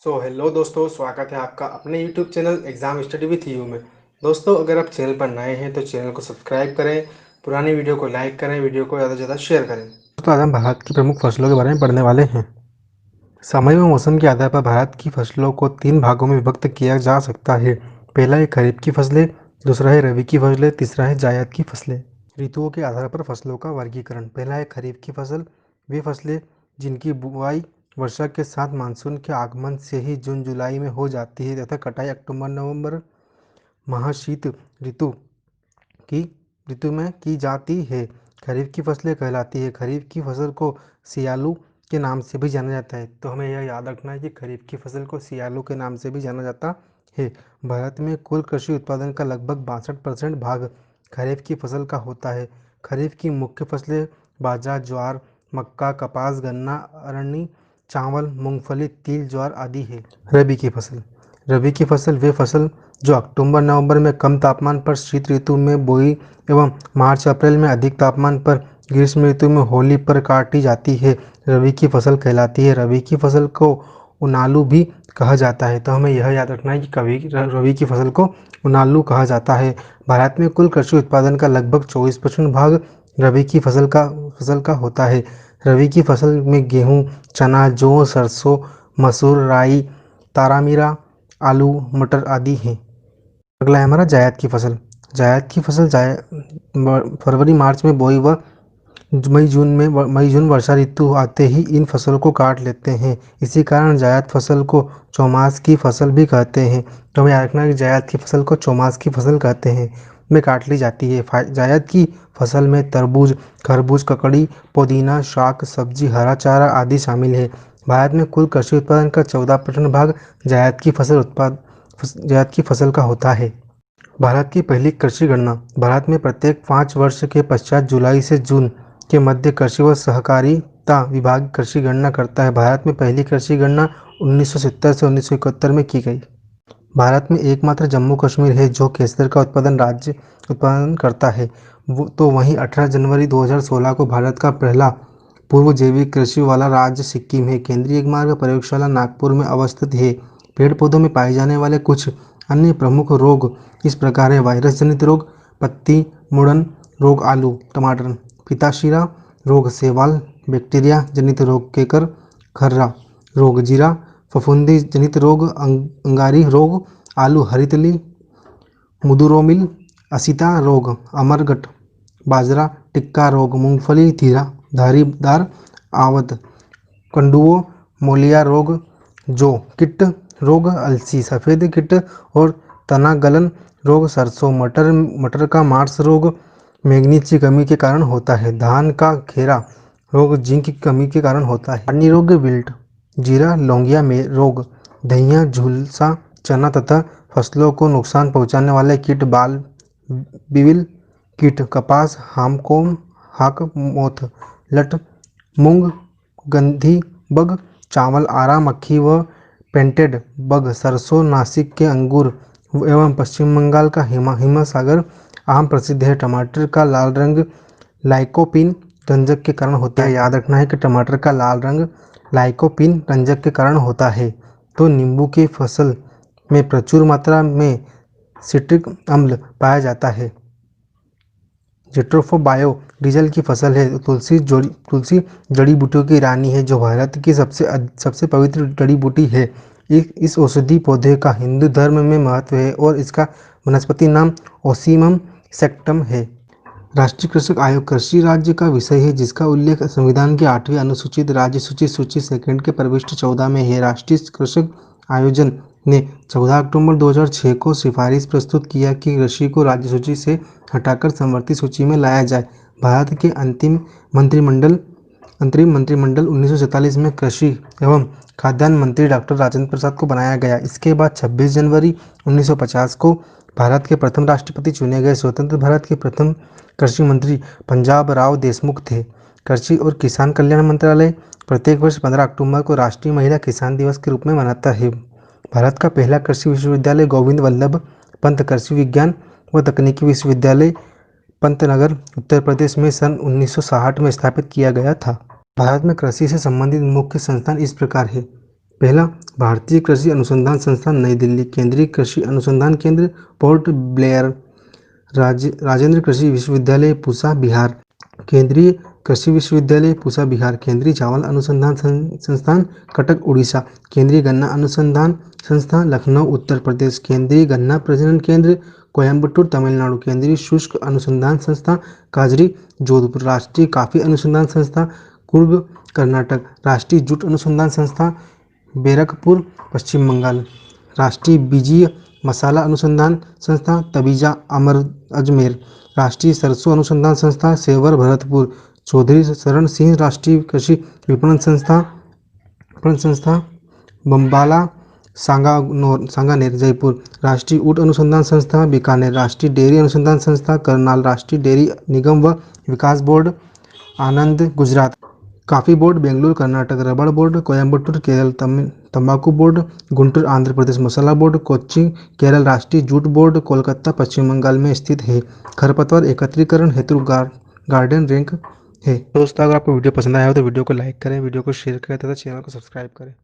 Hello दोस्तों, स्वागत है आपका अपने YouTube channel exam study with you में। दोस्तों, अगर आप चैनल पर नए हैं तो चैनल को सब्सक्राइब करें, पुरानी वीडियो को लाइक करें, वीडियो को ज़्यादा से ज़्यादा शेयर करें। दोस्तों, आज हम भारत की प्रमुख फसलों के बारे में पढ़ने वाले हैं। समय व मौसम के आधार पर भारत की फसलों को 3 भागों में विभक्त किया जा सकता है। पहला है खरीफ की फसलें, दूसरा है रबी की फसलें, तीसरा है जायद की फसलें। ऋतुओं के आधार पर फसलों का वर्गीकरण। पहला है खरीफ की फसल, वे फसलें जिनकी बुआई वर्षा के साथ मानसून के आगमन से ही जून जुलाई में हो जाती है तथा कटाई अक्टूबर नवंबर महाशीत ऋतु की ऋतु में की जाती है। खरीफ की फसलें कहलाती है। खरीफ की फसल को सियालू के नाम से भी जाना जाता है। तो हमें यह याद रखना है कि खरीफ की फसल को सियालू के नाम से भी जाना जाता है। भारत में कुल कृषि उत्पादन का लगभग 62% भाग खरीफ की फसल का होता है। खरीफ की मुख्य फसलें बाजरा, ज्वार, मक्का, कपास, गन्ना, अरंडी, चावल, मूंगफली, तिल, ज्वार आदि है। रबी की फसल। रबी की फसल वे फसल जो अक्टूबर नवंबर में कम तापमान पर शीत ऋतु में बोई एवं मार्च अप्रैल में अधिक तापमान पर ग्रीष्म ऋतु में होली पर काटी जाती है, रबी की फसल कहलाती है। रबी की फसल को उनालू भी कहा जाता है। तो हमें यह याद रखना है कि कभी रबी की फसल को उनालू कहा जाता है। भारत में कुल कृषि उत्पादन का लगभग 24% भाग रबी की फसल का होता है। रबी की फसल में गेहूँ, चना, जौ, सरसों, मसूर, राई, तारामीरा, आलू, मटर आदि हैं। अगला है हमारा जायद की फसल। जायद की फसल फरवरी मार्च में बोई व मई जून वर्षा ऋतु आते ही इन फसलों को काट लेते हैं। इसी कारण जायद फसल को चौमास की फसल भी कहते हैं। तो हमें याद रखना है कि जायद की फसल को चौमास की फसल कहते हैं, में काट ली जाती है। जायद की फसल में तरबूज, खरबूज, ककड़ी, पुदीना, शाक सब्जी, हरा चारा आदि शामिल है। भारत में कुल कृषि उत्पादन का 14% भाग जायद की फसल का होता है। भारत की पहली कृषि गणना। भारत में प्रत्येक 5 वर्ष के पश्चात जुलाई से जून के मध्य कृषि व सहकारिता विभाग कृषि गणना करता है। भारत में पहली कृषि गणना 1970 से 1971 में की गई। भारत में एकमात्र जम्मू कश्मीर है जो केसर का उत्पादन करता है। तो वहीं 18 जनवरी 2016 को भारत का पहला पूर्व जैविक कृषि वाला राज्य सिक्किम है। केंद्रीय मार्ग प्रयोगशाला नागपुर में अवस्थित है। पेड़ पौधों में पाए जाने वाले कुछ अन्य प्रमुख रोग इस प्रकार है: वायरस जनित रोग, पत्ती मुड़न रोग, आलू, टमाटर, पिताशिरा रोग, शैवाल बैक्टीरिया जनित रोग, केकर खर्रा रोग, जीरा फफूंदी जनित रोग, अंगारी रोग, आलू हरितली, मुदुरोमिल, असिता रोग, अमरगट, बाजरा टिक्का रोग, मूंगफली धारीदार आवत, कंडुओ मोलिया रोग, जौ कीट रोग, अलसी सफ़ेद कीट और तना गलन रोग, सरसों मटर का मार्स रोग मैग्नीज की कमी के कारण होता है। धान का खेरा रोग जिंक की कमी के कारण होता है। अन्य रोग विल्ट, जीरा लौंगिया में रोग, दहिया, झुलसा, चना तथा फसलों को नुकसान पहुंचाने वाले कीट, बाल बिविल कीट, कपास, हामकोम, हाक मोथ, लट, मूंग, गंधी बग, चावल आरा मक्खी व पेंटेड बग, सरसों, नासिक के अंगूर एवं पश्चिम बंगाल का हिमसागर आम प्रसिद्ध है। टमाटर का लाल रंग लाइकोपीन रंजक के कारण होता है। याद रखना है कि टमाटर का लाल रंग लाइकोपीन रंजक के कारण होता है। तो नींबू की फसल में प्रचुर मात्रा में सिट्रिक अम्ल पाया जाता है। जेट्रोफोबायो डीजल की फसल है। तुलसी जड़ी बूटियों की रानी है जो भारत की सबसे पवित्र जड़ी बूटी है। इस औषधि पौधे का हिंदू धर्म में महत्व है और इसका वनस्पति नाम ओसीमम सेक्टम है। राष्ट्रीय कृषक आयोग कृषि राज्य का विषय है जिसका उल्लेख संविधान की 8वीं अनुसूचित राज्य सूची सेकंड के प्रविष्टि 14 में है। राष्ट्रीय कृषक आयोजन ने 14 अक्टूबर 2006 को सिफारिश प्रस्तुत किया कि कृषि को राज्य सूची से हटाकर समवर्ती सूची में लाया जाए। भारत के अंतरिम मंत्रिमंडल 1947 में कृषि एवं खाद्यान्न मंत्री डॉक्टर राजेंद्र प्रसाद को बनाया गया। इसके बाद 26 जनवरी 1950 को भारत के प्रथम राष्ट्रपति चुने गए। स्वतंत्र भारत के प्रथम कृषि मंत्री पंजाब राव देशमुख थे। कृषि और किसान कल्याण मंत्रालय प्रत्येक वर्ष 15 अक्टूबर को राष्ट्रीय महिला किसान दिवस के रूप में मनाता है। भारत का पहला कृषि विश्वविद्यालय गोविंद वल्लभ पंत कृषि विज्ञान व तकनीकी विश्वविद्यालय पंतनगर उत्तर प्रदेश में सन 1960 में स्थापित किया गया था। भारत में कृषि से संबंधित मुख्य संस्थान इस प्रकार है: पहला, भारतीय कृषि अनुसंधान संस्थान नई दिल्ली, केंद्रीय कृषि अनुसंधान केंद्र पोर्ट ब्लेयर, राजेंद्र कृषि विश्वविद्यालय पूसा बिहार, केंद्रीय कृषि विश्वविद्यालय पूसा बिहार, केंद्रीय चावल अनुसंधान संस्थान कटक उड़ीसा, केंद्रीय गन्ना अनुसंधान संस्थान लखनऊ उत्तर प्रदेश, केंद्रीय गन्ना प्रजनन केंद्र कोयम्बटूर तमिलनाडु, केंद्रीय शुष्क अनुसंधान संस्था काजरी जोधपुर, राष्ट्रीय कॉफी अनुसंधान संस्था कुर्ग कर्नाटक, राष्ट्रीय जूट अनुसंधान संस्था बैरकपुर पश्चिम बंगाल, राष्ट्रीय बीजीय मसाला अनुसंधान संस्था तबीजा अजमेर, राष्ट्रीय सरसों अनुसंधान संस्था सेवर भरतपुर, चौधरी शरण सिंह राष्ट्रीय कृषि विपणन संस्था बम्बाला सांगानेर जयपुर, राष्ट्रीय ऊँट अनुसंधान संस्था बीकानेर, राष्ट्रीय डेयरी अनुसंधान संस्था करनाल, राष्ट्रीय डेयरी निगम व विकास बोर्ड आनंद गुजरात, कॉफी बोर्ड बेंगलुरु कर्नाटक, रबड़ बोर्ड कोयम्बटूर केरल, तंबाकू बोर्ड गुंटूर आंध्र प्रदेश, मसाला बोर्ड कोच्चि केरल, राष्ट्रीय जूट बोर्ड कोलकाता पश्चिम बंगाल में स्थित है। खरपतवार एकत्रीकरण हेतु गार्डन रैंक है। दोस्तों, अगर आपको वीडियो पसंद आया हो तो वीडियो को लाइक करें, वीडियो को शेयर करें तथा चैनल को सब्सक्राइब करें।